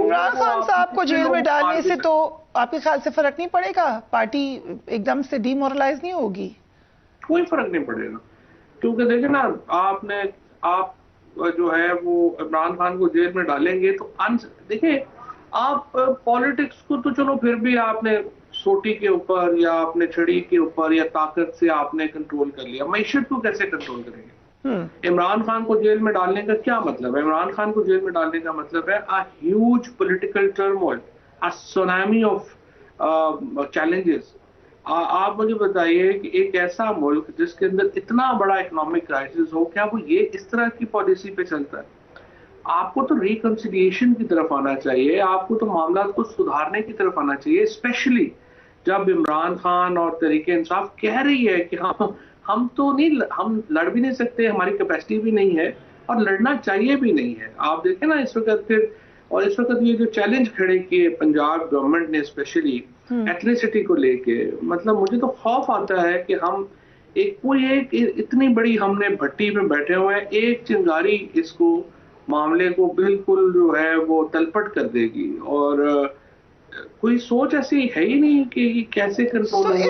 इमरान खान साहब को जेल में डालने से तो आपके ख्याल से फर्क नहीं पड़ेगा? पार्टी एकदम से डिमोरलाइज नहीं होगी? कोई फर्क नहीं पड़ेगा, क्योंकि देखिए ना, आप जो है वो इमरान खान को जेल में डालेंगे तो देखिए, आप पॉलिटिक्स को तो चलो फिर भी आपने सोटी के ऊपर या आपने छड़ी के ऊपर या ताकत से आपने कंट्रोल कर लिया, मैशत को कैसे कंट्रोल करेंगे? इमरान खान को जेल में डालने का क्या मतलब है? इमरान खान को जेल में डालने का मतलब है a huge political turmoil, a tsunami of challenges. आप मुझे बताइए कि एक ऐसा मुल्क जिसके अंदर इतना बड़ा इकोनॉमिक क्राइसिस हो, क्या वो ये इस तरह की पॉलिसी पे चलता है? आपको तो रिकंसिलिएशन की तरफ आना चाहिए, आपको तो मामला को सुधारने की तरफ आना चाहिए, स्पेशली जब इमरान खान और तहरीक इंसाफ कह रही है कि हम तो नहीं, हम लड़ भी नहीं सकते, हमारी कैपेसिटी भी नहीं है और लड़ना चाहिए भी नहीं है। आप देखें ना इस वक्त फिर, और इस वक्त ये जो चैलेंज खड़े किए पंजाब गवर्नमेंट ने स्पेशली एथनिसिटी को लेके, मतलब मुझे तो खौफ आता है कि हम एक इतनी बड़ी हमने भट्टी में बैठे हुए हैं, एक चिंगारी इसको मामले को बिल्कुल जो है वो तलपट कर देगी, और कोई सोच ऐसी है ही नहीं कि कैसे कंट्रोल होगा।